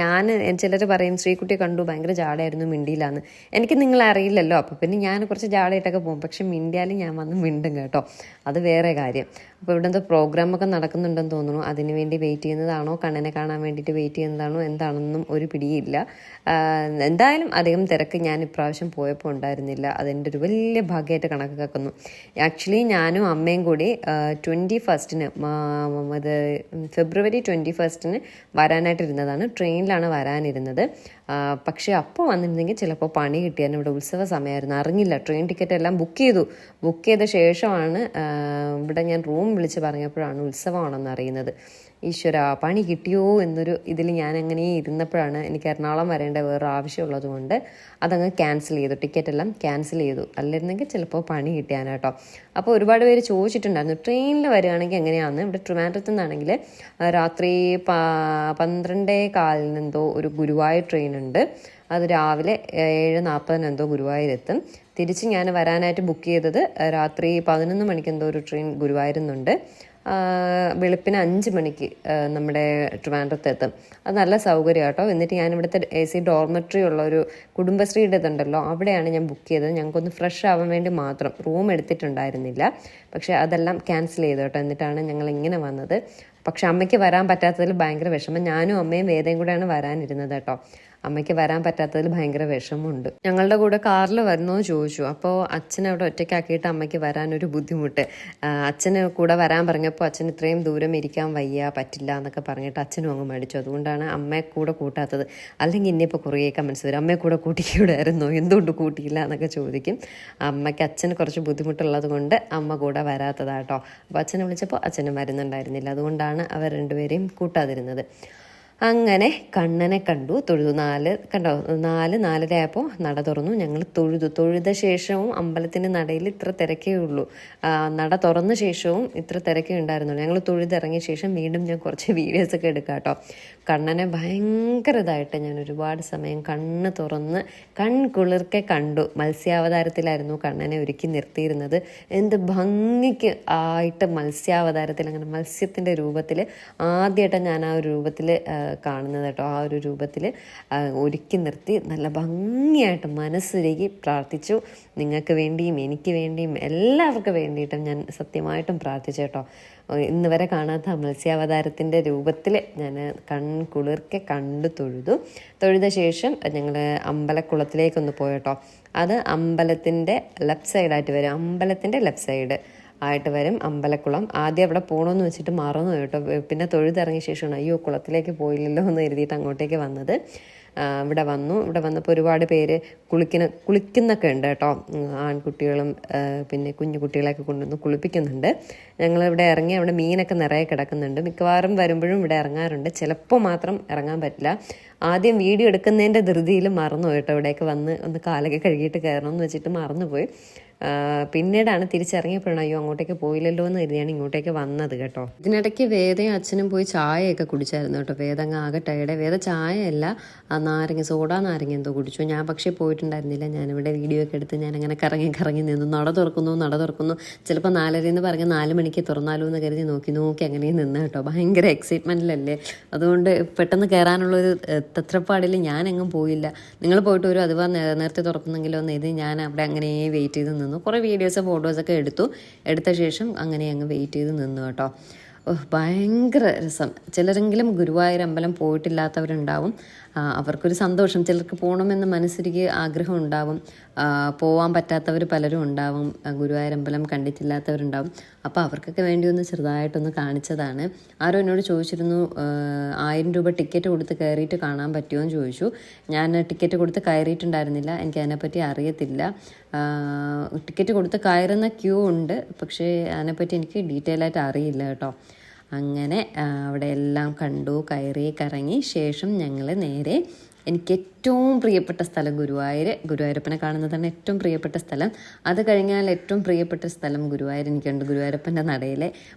ചിലർ പറയും ശ്രീകുട്ടിയെ കണ്ടു ഭയങ്കര ജാടയായിരുന്നു, മിണ്ടിയില്ലാന്ന്. എനിക്ക് നിങ്ങളെ അറിയില്ലല്ലോ, അപ്പോൾ പിന്നെ ഞാൻ കുറച്ച് ജാടയിട്ടൊക്കെ പോകും. പക്ഷെ മിണ്ടിയാലും ഞാൻ വന്ന് മിണ്ടും കേട്ടോ, അത് വേറെ കാര്യം. അപ്പോൾ ഇവിടെ എന്തോ പ്രോഗ്രാമൊക്കെ നടക്കുന്നുണ്ടെന്ന് തോന്നുന്നു. അതിന് വേണ്ടി വെയിറ്റ് ചെയ്യുന്നതാണോ, കണ്ണനെ കാണാൻ വേണ്ടിയിട്ട് വെയിറ്റ് ചെയ്യുന്നതാണോ എന്താണെന്നും ഒരു പിടിയില്ല. എന്തായാലും അധികം തിരക്ക് ഞാൻ ഇപ്രാവശ്യം പോയപ്പോൾ ഉണ്ടായിരുന്നില്ല. അതെൻ്റെ ഒരു വലിയ ഭാഗ്യമായിട്ട് കണക്കാക്കുന്നു. ആക്ച്വലി ഞാനും അമ്മയും കൂടി 21 അത് ഫെബ്രുവരി 21 വരാനായിട്ടിരുന്നതാണ്. ട്രെയിനിലാണ് വരാനിരുന്നത്. പക്ഷേ അപ്പോൾ വന്നിരുന്നെങ്കിൽ ചിലപ്പോൾ പണി കിട്ടിയായിരുന്നു. ഇവിടെ ഉത്സവ സമയമായിരുന്നു, അറിഞ്ഞില്ല. ട്രെയിൻ ടിക്കറ്റ് എല്ലാം ബുക്ക് ചെയ്ത ശേഷമാണ് ഇവിടെ ഞാൻ റൂം വിളിച്ച് പറഞ്ഞപ്പോഴാണ് ഉത്സവമാണെന്ന് അറിയുന്നത്. ഈശ്വര, പണി കിട്ടിയോ എന്നൊരു ഇതിൽ ഞാൻ അങ്ങനെ ഇരുന്നപ്പോഴാണ് എനിക്ക് എറണാകുളം വരേണ്ട വേറെ ആവശ്യമുള്ളത് കൊണ്ട് അതങ്ങ് ക്യാൻസൽ ചെയ്തു. ടിക്കറ്റെല്ലാം ക്യാൻസൽ ചെയ്തു. അല്ലായിരുന്നെങ്കിൽ ചിലപ്പോൾ പണി കിട്ടിയാനാട്ടോ. അപ്പോൾ ഒരുപാട് പേര് ചോദിച്ചിട്ടുണ്ടായിരുന്നു ട്രെയിനിൽ വരികയാണെങ്കിൽ എങ്ങനെയാണെന്ന്. ഇവിടെ ട്രിവാൻഡ്രത്തു നിന്നാണെങ്കിൽ രാത്രി 12:15 എന്തോ ഒരു ഗുരുവായൂർ ട്രെയിനുണ്ട്. അത് രാവിലെ 7:40 എന്തോ ഗുരുവായൂരെത്തും. തിരിച്ച് ഞാൻ വരാനായിട്ട് ബുക്ക് ചെയ്തത് രാത്രി 11 മണിക്ക് എന്തോ ഒരു ട്രെയിൻ ഗുരുവായൂരുന്നുണ്ട്. വെളുപ്പിന് 5 മണിക്ക് നമ്മുടെ ട്രിവാൻഡ്രത്ത് എത്തും. അത് നല്ല സൗകര്യം കേട്ടോ. എന്നിട്ട് ഞാൻ ഇവിടുത്തെ AC ഡോർമെട്രി ഉള്ള ഒരു കുടുംബശ്രീയുടെ ഇതുണ്ടല്ലോ, അവിടെയാണ് ഞാൻ ബുക്ക് ചെയ്തത്. ഞങ്ങൾക്കൊന്ന് ഫ്രഷ് ആവാൻ വേണ്ടി മാത്രം. റൂം എടുത്തിട്ടുണ്ടായിരുന്നില്ല, പക്ഷേ അതെല്ലാം ക്യാൻസൽ ചെയ്തു കേട്ടോ. എന്നിട്ടാണ് ഞങ്ങൾ ഇങ്ങനെ വന്നത്. പക്ഷെ അമ്മയ്ക്ക് വരാൻ പറ്റാത്തതിൽ ഭയങ്കര വിഷമം. ഞാനും അമ്മയും വേദയും കൂടെയാണ് വരാനിരുന്നത് കേട്ടോ. അമ്മയ്ക്ക് വരാൻ പറ്റാത്തതിൽ ഭയങ്കര വിഷമമുണ്ട്. ഞങ്ങളുടെ കൂടെ കാറിൽ വരുന്നോ ചോദിച്ചു. അപ്പോൾ അച്ഛനെ അവിടെ ഒറ്റയ്ക്കാക്കിയിട്ട് അമ്മയ്ക്ക് വരാനൊരു ബുദ്ധിമുട്ട്. അച്ഛന് കൂടെ വരാൻ പറഞ്ഞപ്പോൾ അച്ഛന് ഇത്രയും ദൂരം ഇരിക്കാൻ വയ്യ, പറ്റില്ല എന്നൊക്കെ പറഞ്ഞിട്ട് അച്ഛനും അങ്ങ് മേടിച്ചു. അതുകൊണ്ടാണ് അമ്മയെ കൂടെ കൂട്ടാത്തത്. അല്ലെങ്കിൽ ഇനിയിപ്പോൾ കുറേയൊക്കെ മനസ്സിലാവും, അമ്മയെ കൂടെ കൂട്ടിക്കൂടായിരുന്നോ, എന്തുകൊണ്ട് കൂട്ടിയില്ല എന്നൊക്കെ ചോദിക്കും. അമ്മയ്ക്ക് അച്ഛന് കുറച്ച് ബുദ്ധിമുട്ടുള്ളത് കൊണ്ട് അമ്മ കൂടെ വരാത്തതാട്ടോ. അപ്പോൾ അച്ഛനെ വിളിച്ചപ്പോൾ അച്ഛനും വരുന്നുണ്ടായിരുന്നില്ല. അതുകൊണ്ടാണ് അവർ രണ്ടുപേരെയും കൂട്ടാതിരുന്നത്. അങ്ങനെ കണ്ണനെ കണ്ടു, തൊഴുതു. 4:30 ആയപ്പോൾ നട തുറന്നു. ഞങ്ങൾ തൊഴുത ശേഷവും അമ്പലത്തിൻ്റെ നടയിൽ ഇത്ര തിരക്കേ ഉള്ളൂ. നട തുറന്ന ശേഷവും ഇത്ര തിരക്കേ ഉണ്ടായിരുന്നുള്ളൂ. ഞങ്ങൾ തൊഴുതിറങ്ങിയ ശേഷം വീണ്ടും ഞാൻ കുറച്ച് വീഡിയോസൊക്കെ എടുക്കാം കേട്ടോ. കണ്ണനെ ഭയങ്കര ഇതായിട്ട് ഞാൻ ഒരുപാട് സമയം കണ്ണ് തുറന്ന് കൺകുളിർക്കെ കണ്ടു. മത്സ്യാവതാരത്തിലായിരുന്നു കണ്ണനെ ഒരുക്കി നിർത്തിയിരുന്നത്. എന്ത് ഭംഗിക്ക് ആയിട്ട് മത്സ്യാവതാരത്തിൽ, അങ്ങനെ മത്സ്യത്തിൻ്റെ രൂപത്തിൽ ആദ്യമായിട്ടാണ് ഞാൻ ആ ഒരു രൂപത്തിൽ കാണുന്നത് കേട്ടോ. ആ ഒരു രൂപത്തിൽ ഒരുക്കി നിർത്തി നല്ല ഭംഗിയായിട്ട് മനസ്സുരുകി പ്രാർത്ഥിച്ചു. നിങ്ങൾക്ക് വേണ്ടിയും എനിക്ക് വേണ്ടിയും എല്ലാവർക്കും വേണ്ടിയിട്ടും ഞാൻ സത്യമായിട്ടും പ്രാർത്ഥിച്ചു കേട്ടോ. ഇന്ന് വരെ കാണാത്ത മത്സ്യാവതാരത്തിൻ്റെ രൂപത്തിൽ ഞാൻ കൺകുളിർക്കെ കണ്ടു തൊഴുത ശേഷം ഞങ്ങൾ അമ്പലക്കുളത്തിലേക്കൊന്ന് പോയട്ടോ. അത് അമ്പലത്തിൻ്റെ ലെഫ്റ്റ് സൈഡായിട്ട് വരും. അമ്പലത്തിൻ്റെ ലെഫ്റ്റ് സൈഡ് ആയിട്ട് വരും അമ്പലക്കുളം. ആദ്യം അവിടെ പോകണമെന്ന് വെച്ചിട്ട് മറന്നു കേട്ടോ. പിന്നെ തൊഴുതിറങ്ങിയ ശേഷമാണ് അയ്യോ കുളത്തിലേക്ക് പോയില്ലല്ലോ എന്ന് കരുതിയിട്ട് അങ്ങോട്ടേക്ക് വന്നത്. ഇവിടെ വന്നപ്പോൾ ഒരുപാട് പേര് കുളിക്കുന്നൊക്കെ ഉണ്ട് കേട്ടോ. ആൺകുട്ടികളും പിന്നെ കുഞ്ഞു കുട്ടികളെയൊക്കെ കൊണ്ടുവന്ന് കുളിപ്പിക്കുന്നുണ്ട്. ഞങ്ങളിവിടെ ഇറങ്ങി അവിടെ മീനൊക്കെ നിറയെ കിടക്കുന്നുണ്ട്. മിക്കവാറും വരുമ്പോഴും ഇവിടെ ഇറങ്ങാറുണ്ട്. ചിലപ്പോൾ മാത്രം ഇറങ്ങാൻ പറ്റില്ല. ആദ്യം വീഡിയോ എടുക്കുന്നതിൻ്റെ ധൃതിയിൽ മറന്നു കേട്ടോ. ഇവിടേക്ക് വന്ന് ഒന്ന് കാലൊക്കെ കഴുകിയിട്ട് കയറണമെന്ന് വെച്ചിട്ട് മറന്നുപോയി. പിന്നീടാണ് തിരിച്ചിറങ്ങിയപ്പോഴാണ് അയ്യോ അങ്ങോട്ടേക്ക് പോയില്ലല്ലോ എന്ന് കരുതിയാണ് ഇങ്ങോട്ടേക്ക് വന്നത് കേട്ടോ. ഇതിനിടയ്ക്ക് വേദയും അച്ഛനും പോയി ചായയൊക്കെ കുടിച്ചായിരുന്നു കേട്ടോ. വേദ അങ്ങ് ആകെ ടയർഡ്. വേദ ചായയല്ല, സോഡാ നാരങ്ങ എന്തോ കുടിച്ചു. ഞാൻ പക്ഷേ പോയിട്ടുണ്ടായിരുന്നില്ല. ഞാനിവിടെ വീഡിയോ ഒക്കെ എടുത്ത് ഞാനങ്ങനെ കറങ്ങി നിന്നു. നട തുറക്കുന്നു. ചിലപ്പോൾ 4:30 എന്ന് പറഞ്ഞാൽ 4 മണിക്ക് തുറന്നാലോ എന്ന് കരുതി നോക്കി അങ്ങനെ നിന്ന് കേട്ടോ. ഭയങ്കര എക്സൈറ്റ്മെൻറ്റിലല്ലേ. അതുകൊണ്ട് പെട്ടെന്ന് കയറാനുള്ളൊരു തത്രപ്പാടിൽ ഞാനെങ്ങും പോയില്ല. നിങ്ങൾ പോയിട്ട് ഒരു അതുവാ നേരത്തെ തുറക്കുന്നെങ്കിലോ എന്ന് എഴുതി ഞാൻ അവിടെ അങ്ങനെ വെയിറ്റ് ചെയ്ത് നിന്നു. കുറേ ഫോട്ടോസൊക്കെ എടുത്ത ശേഷം അങ്ങനെ അങ്ങ് വെയിറ്റ് ചെയ്ത് നിന്നു കേട്ടോ. ഭയങ്കര രസം. ചിലരെങ്കിലും ഗുരുവായൂർ അമ്പലം പോയിട്ടില്ലാത്തവരുണ്ടാവും. അവർക്കൊരു സന്തോഷം. ചിലർക്ക് പോകണമെന്ന് മനസ്സിലേക്ക് ആഗ്രഹം ഉണ്ടാവും. പോകാൻ പറ്റാത്തവർ പലരും ഉണ്ടാവും. ഗുരുവായൂർ അമ്പലം കണ്ടിട്ടില്ലാത്തവരുണ്ടാവും. അപ്പോൾ അവർക്കൊക്കെ വേണ്ടി ഒന്ന് ചെറുതായിട്ടൊന്ന് കാണിച്ചതാണ്. ആരോ എന്നോട് ചോദിച്ചിരുന്നു 1000 രൂപ ടിക്കറ്റ് കൊടുത്ത് കയറിയിട്ട് കാണാൻ പറ്റുമോ എന്ന് ചോദിച്ചു. ഞാൻ ടിക്കറ്റ് കൊടുത്ത് കയറിയിട്ടുണ്ടായിരുന്നില്ല. എനിക്ക് അതിനെപ്പറ്റി അറിയത്തില്ല. ടിക്കറ്റ് കൊടുത്ത് കയറുന്ന ക്യൂ ഉണ്ട്, പക്ഷേ അതിനെപ്പറ്റി എനിക്ക് ഡീറ്റെയിൽ ആയിട്ട് അറിയില്ല കേട്ടോ. അങ്ങനെ അവിടെ എല്ലാം കണ്ടു, കറങ്ങി ശേഷം ഞങ്ങൾ നേരെ എനിക്ക് ഏറ്റവും പ്രിയപ്പെട്ട സ്ഥലം ഗുരുവായൂരപ്പനെ കാണുന്നതാണ് ഏറ്റവും പ്രിയപ്പെട്ട സ്ഥലം. അത് കഴിഞ്ഞാൽ ഏറ്റവും പ്രിയപ്പെട്ട സ്ഥലം ഗുരുവായൂർ എനിക്കുണ്ട്. ഗുരുവായൂരപ്പൻ്റെ നടയിലെ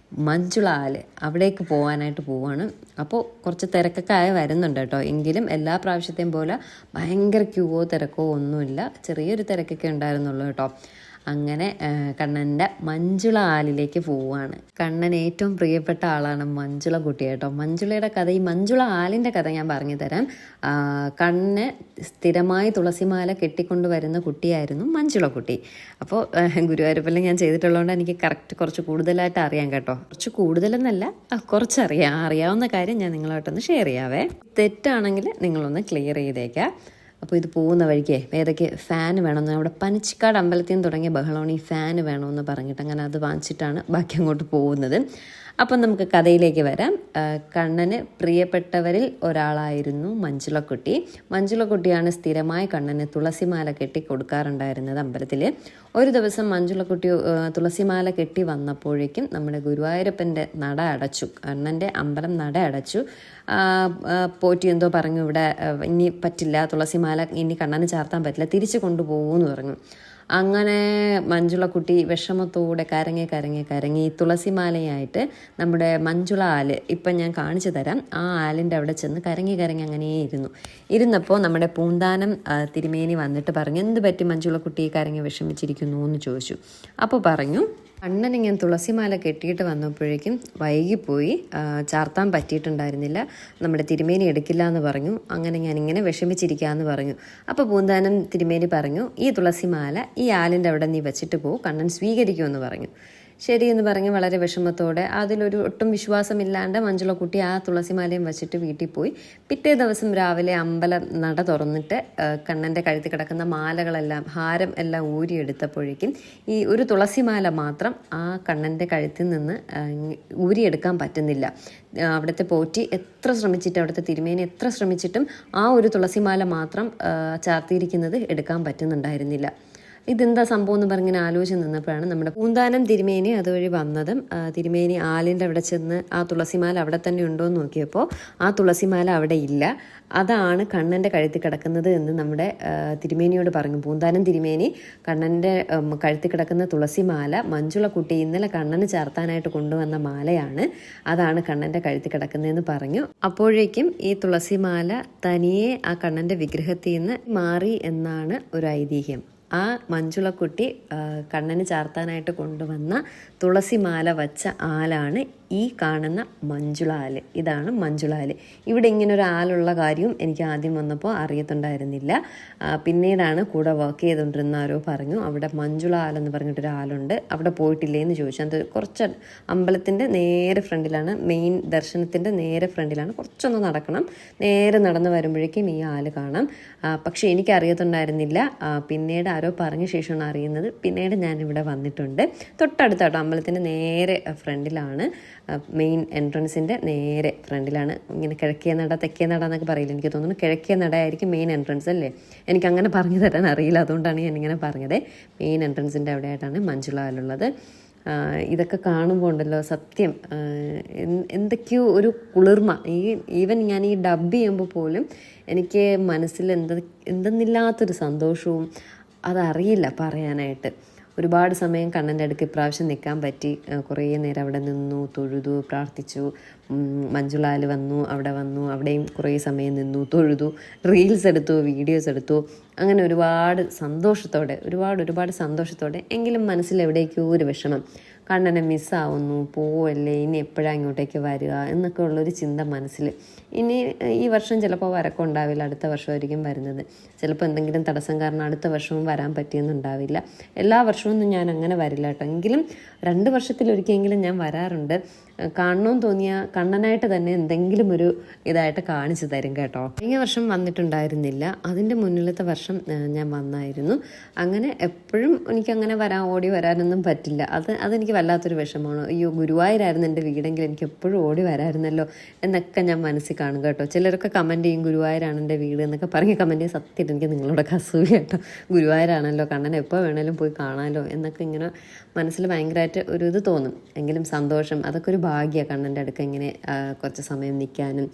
മഞ്ജുളാല്, അവിടേക്ക് പോകാനായിട്ട് പോവാണ്. അപ്പോൾ കുറച്ച് തിരക്കൊക്കെ വരുന്നുണ്ട് കേട്ടോ. എങ്കിലും എല്ലാ പ്രാവശ്യത്തെയും പോലെ ഭയങ്കര ക്യൂവോ തിരക്കോ ഒന്നുമില്ല. ചെറിയൊരു തിരക്കൊക്കെ ഉണ്ടായിരുന്നുള്ളൂ കേട്ടോ. അങ്ങനെ കണ്ണൻ്റെ മഞ്ജുള ആലിലേക്ക് പോവുകയാണ്. കണ്ണൻ ഏറ്റവും പ്രിയപ്പെട്ട ആളാണ് മഞ്ജുള കുട്ടി കേട്ടോ. മഞ്ജുളയുടെ കഥ, ഈ മഞ്ജുള ആലിൻ്റെ കഥ ഞാൻ പറഞ്ഞു തരാം. കണ്ണന് സ്ഥിരമായി തുളസിമാല കെട്ടിക്കൊണ്ട് വരുന്ന കുട്ടിയായിരുന്നു മഞ്ജുള കുട്ടി. അപ്പോൾ ഗുരുവായൂരപ്പനിൽ ഞാൻ ചെയ്തിട്ടുള്ളതുകൊണ്ട് എനിക്ക് കറക്റ്റ് കുറച്ച് കൂടുതലായിട്ട് അറിയാം കേട്ടോ. കുറച്ച് കൂടുതലെന്നല്ല, അറിയാവുന്ന കാര്യം ഞാൻ നിങ്ങളായിട്ടൊന്ന് ഷെയർ ചെയ്യാവേ. തെറ്റാണെങ്കിൽ നിങ്ങളൊന്ന് ക്ലിയർ ചെയ്തേക്കാം. അപ്പോൾ ഇത് പോകുന്ന വഴിക്ക് ഏതൊക്കെ ഫാന് വേണമെന്ന്, അവിടെ പനച്ചിക്കാട് അമ്പലത്തിൽ നിന്ന് തുടങ്ങിയ ബഹളമാണ് ഈ ഫാന് വേണമെന്ന് പറഞ്ഞിട്ട്, അങ്ങനെ അത് വാങ്ങിച്ചിട്ടാണ് ബാക്കി അങ്ങോട്ട് പോകുന്നത്. അപ്പം നമുക്ക് കഥയിലേക്ക് വരാം. കണ്ണന് പ്രിയപ്പെട്ടവരിൽ ഒരാളായിരുന്നു മഞ്ജുളക്കുട്ടി. മഞ്ജുളക്കുട്ടിയാണ് സ്ഥിരമായി കണ്ണന് തുളസിമാല കെട്ടി കൊടുക്കാറുണ്ടായിരുന്നത് അമ്പലത്തിൽ. ഒരു ദിവസം മഞ്ജുളക്കുട്ടി തുളസിമാല കെട്ടി വന്നപ്പോഴേക്കും നമ്മുടെ ഗുരുവായൂരപ്പൻ്റെ നട അടച്ചു. കണ്ണൻ്റെ അമ്പലം നട അടച്ചു. പോറ്റി എന്തോ പറഞ്ഞു, ഇവിടെ ഇനി പറ്റില്ല, തുളസിമാല ഇനി കണ്ണന് ചാർത്താൻ പറ്റില്ല, തിരിച്ചു കൊണ്ടുപോകുമെന്ന് പറഞ്ഞു. അങ്ങനെ മഞ്ജുളക്കുട്ടി വിഷമത്തോടെ കരങ്ങി തുളസിമാലയായിട്ട് നമ്മുടെ മഞ്ജുള ആല്, ഇപ്പം ഞാൻ കാണിച്ചു തരാം, ആ ആലിൻ്റെ അവിടെ ചെന്ന് കരങ്ങി അങ്ങനെ ഇരുന്നപ്പോൾ നമ്മുടെ പൂന്താനം തിരുമേനി വന്നിട്ട് പറഞ്ഞു, എന്ത് പറ്റി മഞ്ജുളക്കുട്ടി കരങ്ങി വിഷമിച്ചിരിക്കുന്നു എന്ന് ചോദിച്ചു. അപ്പോൾ പറഞ്ഞു, കണ്ണനിങ്ങനെ തുളസിമാല കെട്ടിയിട്ട് വന്നപ്പോഴേക്കും വൈകിപ്പോയി, ചാർത്താൻ പറ്റിയിട്ടുണ്ടായിരുന്നില്ല, നമ്മുടെ തിരുമേനി എടുക്കില്ല എന്ന് പറഞ്ഞു. അങ്ങനെ ഞാനിങ്ങനെ വിഷമിച്ചിരിക്കാമെന്ന് പറഞ്ഞു. അപ്പോൾ പൂന്താനം തിരുമേനി പറഞ്ഞു, ഈ തുളസിമാല ഈ ആലിൻ്റെ അവിടെ നീ വെച്ചിട്ട് പോ, കണ്ണൻ സ്വീകരിക്കുമെന്ന് പറഞ്ഞു. ശരിയെന്ന് പറഞ്ഞ് വളരെ വിഷമത്തോടെ, അതിലൊരു ഒട്ടും വിശ്വാസമില്ലാണ്ട് മഞ്ജുളക്കുട്ടി ആ തുളസിമാലയും വച്ചിട്ട് വീട്ടിൽ പോയി. പിറ്റേ ദിവസം രാവിലെ അമ്പലം നട തുറന്നിട്ട് കണ്ണൻ്റെ കഴുത്തിൽ കിടക്കുന്ന മാലകളെല്ലാം, ഹാരം എല്ലാം ഊരിയെടുത്തപ്പോഴേക്കും ഈ ഒരു തുളസിമാല മാത്രം ആ കണ്ണൻ്റെ കഴുത്തിൽ നിന്ന് ഊരിയെടുക്കാൻ പറ്റുന്നില്ല. അവിടുത്തെ പോറ്റി എത്ര ശ്രമിച്ചിട്ടും, അവിടുത്തെ തിരുമേനി എത്ര ശ്രമിച്ചിട്ടും ആ ഒരു തുളസിമാല മാത്രം ചാർത്തിയിരിക്കുന്നത് എടുക്കാൻ പറ്റുന്നുണ്ടായിരുന്നില്ല. ഇതെന്താ സംഭവം എന്ന് പറഞ്ഞിങ്ങനെ ആലോചിച്ച് നിന്നപ്പോഴാണ് നമ്മുടെ പൂന്താനം തിരുമേനി അതുവഴി വന്നതും. തിരുമേനി ആലിൻ്റെ അവിടെ ചെന്ന് ആ തുളസിമാല അവിടെ തന്നെ ഉണ്ടോ എന്ന് നോക്കിയപ്പോൾ ആ തുളസിമാല അവിടെ ഇല്ല. അതാണ് കണ്ണൻ്റെ കഴുത്തിൽ കിടക്കുന്നത് എന്ന് നമ്മുടെ തിരുമേനിയോട് പറഞ്ഞു. പൂന്താനം തിരുമേനി കണ്ണൻ്റെ കഴുത്തിൽ കിടക്കുന്ന തുളസിമാല മഞ്ജുളക്കുട്ടി ഇന്നലെ കണ്ണന് ചാർത്താനായിട്ട് കൊണ്ടുവന്ന മാലയാണ്, അതാണ് കണ്ണൻ്റെ കഴുത്തിൽ കിടക്കുന്നതെന്ന് പറഞ്ഞു. അപ്പോഴേക്കും ഈ തുളസിമാല തനിയെ ആ കണ്ണൻ്റെ വിഗ്രഹത്തിൽ നിന്ന് മാറി എന്നാണ് ഒരു ഐതിഹ്യം. ആ മഞ്ജുളക്കുട്ടി കണ്ണന് ചാർത്താനായിട്ട് കൊണ്ടുവന്ന തുളസിമാല വച്ച ആലാണ് ഈ കാണുന്ന മഞ്ജുള ആല്. ഇതാണ് മഞ്ജുള ആല്. ഇവിടെ ഇങ്ങനെ ഒരു ആലുള്ള കാര്യവും എനിക്ക് ആദ്യം വന്നപ്പോൾ അറിയത്തുണ്ടായിരുന്നില്ല. പിന്നീടാണ് കൂടെ വർക്ക് ചെയ്തുകൊണ്ടിരുന്ന ആരോ പറഞ്ഞു, അവിടെ മഞ്ജുള ആലെന്ന് പറഞ്ഞിട്ടൊരു ആലുണ്ട്, അവിടെ പോയിട്ടില്ലേ എന്ന് ചോദിച്ചു. അത് കുറച്ച് അമ്പലത്തിൻ്റെ നേരെ ഫ്രണ്ടിലാണ്, മെയിൻ ദർശനത്തിൻ്റെ നേരെ ഫ്രണ്ടിലാണ്, കുറച്ചൊന്ന് നടക്കണം. നേരെ നടന്ന് വരുമ്പോഴേക്കും ഈ ആല് കാണാം. പക്ഷേ എനിക്ക് അറിയത്തുണ്ടായിരുന്നില്ല. പിന്നീട് ആരോ പറഞ്ഞ ശേഷമാണ് അറിയുന്നത്. പിന്നീട് ഞാനിവിടെ വന്നിട്ടുണ്ട്. തൊട്ടടുത്താട്ടോ, അമ്പലത്തിൻ്റെ നേരെ ഫ്രണ്ടിലാണ്, മെയിൻ എൻട്രൻസിൻ്റെ നേരെ ഫ്രണ്ടിലാണ്. ഇങ്ങനെ കിഴക്കേ നട തെക്കേ നട എന്നൊക്കെ പറയില്ല, എനിക്ക് തോന്നുന്നു കിഴക്കേ നടയായിരിക്കും മെയിൻ എൻട്രൻസ് അല്ലേ. എനിക്കങ്ങനെ പറഞ്ഞു തരാൻ അറിയില്ല, അതുകൊണ്ടാണ് ഞാനിങ്ങനെ പറഞ്ഞത്. മെയിൻ എൻട്രൻസിൻ്റെ അവിടെയായിട്ടാണ് മഞ്ജുള ആലുള്ളത്. ഇതൊക്കെ കാണുമ്പോൾ ഉണ്ടല്ലോ സത്യം എന്തൊക്കെയോ ഒരു കുളിർമ. ഈവൻ ഞാൻ ഈ ഡബ് ചെയ്യുമ്പോൾ പോലും എനിക്ക് മനസ്സിൽ എന്തെന്നില്ലാത്തൊരു സന്തോഷവും, അതറിയില്ല പറയാനായിട്ട്. ഒരുപാട് സമയം കണ്ണൻ്റെ അടുക്ക് ഇപ്രാവശ്യം നിൽക്കാൻ പറ്റി. കുറേ നേരം അവിടെ നിന്നു, തൊഴുതു, പ്രാർത്ഥിച്ചു. മഞ്ജുളാൽ വന്നു, അവിടെയും കുറേ സമയം നിന്നു, തൊഴുതു, റീൽസ് എടുത്തു, വീഡിയോസ് എടുത്തു. അങ്ങനെ ഒരുപാട് സന്തോഷത്തോടെ എങ്കിലും മനസ്സിൽ എവിടേക്കോ ഒരു വിഷമം, കണ്ണനെ മിസ്സാവുന്നു, പോവല്ലേ, ഇനി എപ്പോഴാണ് ഇങ്ങോട്ടേക്ക് വരിക എന്നൊക്കെ ഉള്ളൊരു ചിന്ത മനസ്സിൽ. ഇനി ഈ വർഷം ചിലപ്പോൾ വരക്കം ഉണ്ടാവില്ല, അടുത്ത വർഷമായിരിക്കും വരുന്നത്. ചിലപ്പോൾ എന്തെങ്കിലും തടസ്സം കാരണം അടുത്ത വർഷവും വരാൻ പറ്റിയെന്നുണ്ടാവില്ല. എല്ലാ വർഷവും ഒന്നും ഞാൻ അങ്ങനെ വരില്ല കേട്ടോ, എങ്കിലും 2 വർഷത്തിലൊരിക്കലെങ്കിലും ഞാൻ വരാറുണ്ട്. കാണണമെന്ന് തോന്നിയാൽ കണ്ണനായിട്ട് തന്നെ എന്തെങ്കിലും ഒരു ഇതായിട്ട് കാണിച്ചു തരും കേട്ടോ. കഴിഞ്ഞ വർഷം വന്നിട്ടുണ്ടായിരുന്നില്ല, അതിൻ്റെ മുന്നിലത്തെ വർഷം ഞാൻ വന്നായിരുന്നു. അങ്ങനെ എപ്പോഴും എനിക്കങ്ങനെ ഓടി വരാനൊന്നും പറ്റില്ല. അതെനിക്ക് വല്ലാത്തൊരു വിഷമമാണ്. അയ്യോ, ഗുരുവായൂരായിരുന്നു എൻ്റെ വീടെങ്കിൽ എനിക്ക് എപ്പോഴും ഓടി വരാമായിരുന്നല്ലോ എന്നൊക്കെ ഞാൻ മനസ്സിൽ കാണും കേട്ടോ. ചിലരൊക്കെ കമൻറ്റ് ചെയ്യും ഗുരുവായൂരാണ് എൻ്റെ വീട് എന്നൊക്കെ പറഞ്ഞ് കമൻറ്റ് ചെയ്യും. സത്യമായിട്ട് എനിക്ക് നിങ്ങളോടൊക്കെ അസൂയ കേട്ടോ. ഗുരുവായൂരാണല്ലോ, കണ്ണൻ എപ്പോൾ വേണേലും പോയി കാണാമല്ലോ എന്നൊക്കെ ഇങ്ങനെ മനസ്സിൽ ഭയങ്കരമായിട്ട് ഒരു ഇത് തോന്നും. എങ്കിലും സന്തോഷം, അതൊക്കെ ഒരു ഭാഗ്യമാണ് കണ്ണൻ്റെ അടുക്ക് ഇങ്ങനെ കുറച്ച് സമയം നിൽക്കാനും,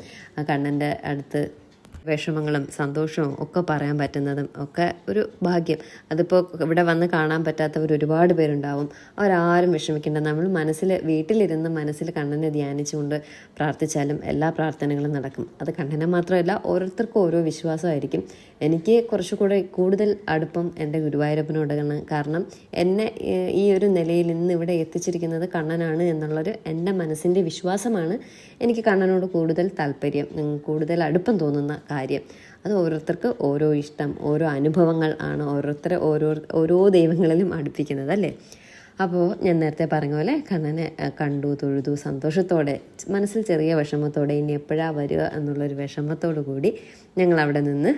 കണ്ണൻ്റെ അടുത്ത് വിഷമങ്ങളും സന്തോഷവും ഒക്കെ പറയാൻ പറ്റുന്നതും ഒക്കെ ഒരു ഭാഗ്യം. അതിപ്പോൾ ഇവിടെ വന്ന് കാണാൻ പറ്റാത്തവർ ഒരുപാട് പേരുണ്ടാവും. അവരാരും വിഷമിക്കേണ്ട. നമ്മൾ വീട്ടിലിരുന്ന് മനസ്സിൽ കണ്ണനെ ധ്യാനിച്ചുകൊണ്ട് പ്രാർത്ഥിച്ചാലും എല്ലാ പ്രാർത്ഥനകളും നടക്കും. അത് കണ്ണനെ മാത്രമല്ല, ഓരോരുത്തർക്കും ഓരോ വിശ്വാസമായിരിക്കും. എനിക്ക് കുറച്ചുകൂടെ കൂടുതൽ അടുപ്പം എൻ്റെ ഗുരുവായൂരപ്പനോടാണ്. കാരണം എന്നെ ഈ ഒരു നിലയിൽ ഇന്ന് ഇവിടെ എത്തിച്ചിരിക്കുന്നത് കണ്ണനാണ് എന്നുള്ളൊരു എൻ്റെ മനസ്സിൻ്റെ വിശ്വാസമാണ് എനിക്ക് കണ്ണനോട് കൂടുതൽ താല്പര്യം, കൂടുതൽ അടുപ്പം തോന്നുന്ന കാര്യം. അത് ഓരോരുത്തർക്ക് ഓരോ ഇഷ്ടം, ഓരോ അനുഭവങ്ങൾ ആണ് ഓരോരുത്തരെ ഓരോ ദൈവങ്ങളിലും അടുപ്പിക്കുന്നത് അല്ലേ. അപ്പോൾ ഞാൻ നേരത്തെ പറഞ്ഞ പോലെ കണ്ണനെ കണ്ടു, തൊഴുതു, സന്തോഷത്തോടെ, മനസ്സിൽ ചെറിയ വിഷമത്തോടെ ഇനി എപ്പോഴാണ് വരിക എന്നുള്ളൊരു വിഷമത്തോടു കൂടി ഞങ്ങൾ അവിടെ നിന്ന്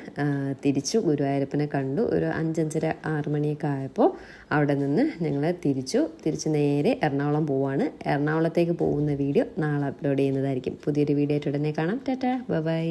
തിരിച്ചു. ഗുരുവായൂരപ്പനെ കണ്ടു. ഒരു 5-5:30-6 മണിയൊക്കെ ആയപ്പോൾ അവിടെ നിന്ന് ഞങ്ങൾ തിരിച്ച് നേരെ എറണാകുളം പോവാണ്. എറണാകുളത്തേക്ക് പോകുന്ന വീഡിയോ നാളെ അപ്ലോഡ് ചെയ്യുന്നതായിരിക്കും. പുതിയൊരു വീഡിയോ ആയിട്ട് ഉടനെ കാണാം. ടാറ്റാ, ബൈ.